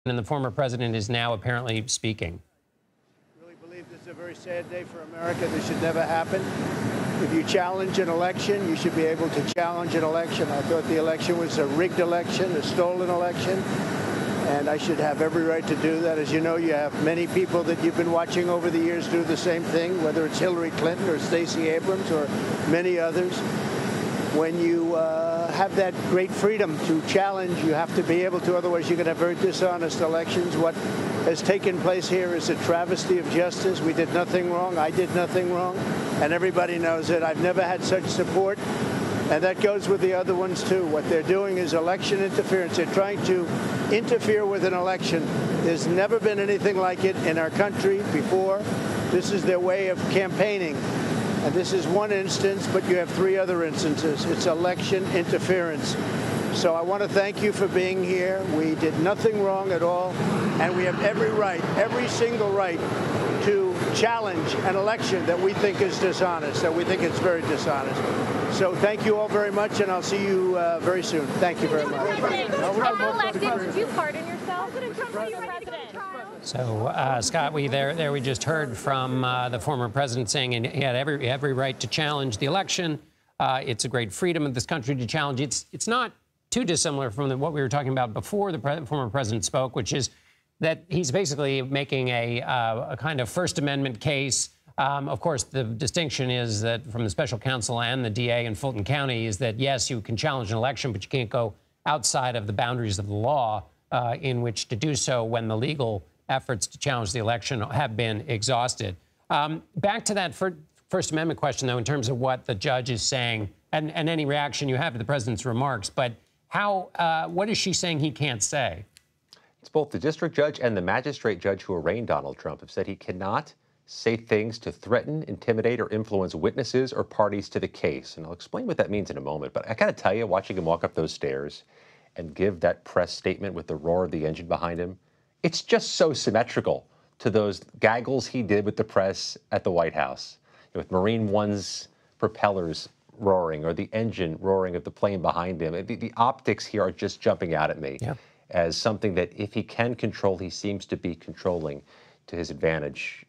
And the former president is now apparently speaking. I really believe this is a very sad day for America. This should never happen. If you challenge an election, you should be able to challenge an election. I thought the election was a rigged election, a stolen election, and I should have every right to do that. As you know, you have many people that you've been watching over the years do the same thing, whether it's Hillary Clinton or Stacey Abrams or many others. When you have that great freedom to challenge, you have to be able to, otherwise you're going to have very dishonest elections. What has taken place here is a travesty of justice. We did nothing wrong. I did nothing wrong. And everybody knows it. I've never had such support. And that goes with the other ones, too. What they're doing is election interference. They're trying to interfere with an election. There's never been anything like it in our country before. This is their way of campaigning. And this is one instance, but you have three other instances. It's election interference. So I want to thank you for being here. We did nothing wrong at all. And we have every right, every single right, to challenge an election that we think is dishonest, that we think it's very dishonest. So thank you all very much, and I'll see you very soon. Thank you very much. Did you pardon yourself? So, Scott, we just heard from the former president saying he had every right to challenge the election. It's a great freedom of this country to challenge. It's not too dissimilar from what we were talking about before the former president spoke, which is that he's basically making a kind of First Amendment case. Of course, the distinction is that from the special counsel and the DA in Fulton County is that, yes, you can challenge an election, but you can't go outside of the boundaries of the law in which to do so when the legal efforts to challenge the election have been exhausted. Back to that First Amendment question, though, in terms of what the judge is saying and any reaction you have to the president's remarks. But what is she saying he can't say? It's both the district judge and the magistrate judge who arraigned Donald Trump have said he cannot say things to threaten, intimidate, or influence witnesses or parties to the case. And I'll explain what that means in a moment. But I got to tell you, watching him walk up those stairs and give that press statement with the roar of the engine behind him, it's just so symmetrical to those gaggles he did with the press at the White House, with Marine One's propellers roaring or the engine roaring of the plane behind him. The optics here are just jumping out at me as something that if he can control, he seems to be controlling to his advantage.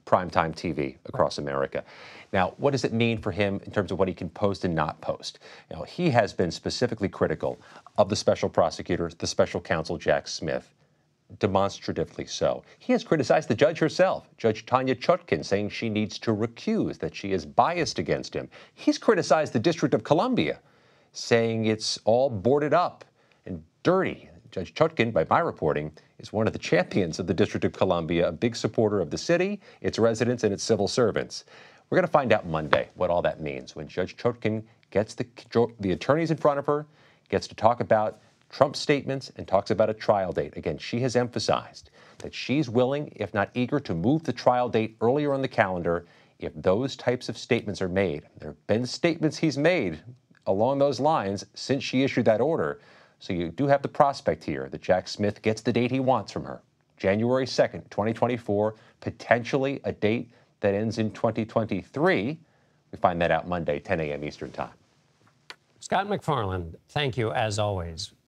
Primetime TV across America. Now, what does it mean for him in terms of what he can post and not post? He has been specifically critical of the special prosecutor, the special counsel, Jack Smith, demonstratively so. He has criticized the judge herself, Judge Tanya Chutkan, saying she needs to recuse, that she is biased against him. He's criticized the District of Columbia, saying it's all boarded up and dirty. Judge Chutkan, by my reporting, is one of the champions of the District of Columbia, a big supporter of the city, its residents, and its civil servants. We're going to find out Monday what all that means when Judge Chutkan gets the attorneys in front of her, gets to talk about Trump's statements, and talks about a trial date. Again, she has emphasized that she's willing, if not eager, to move the trial date earlier on the calendar if those types of statements are made. There have been statements he's made along those lines since she issued that order. So you do have the prospect here that Jack Smith gets the date he wants from her, January 2nd, 2024, potentially a date that ends in 2023. We find that out Monday, 10 a.m. Eastern Time. Scott MacFarlane, thank you as always.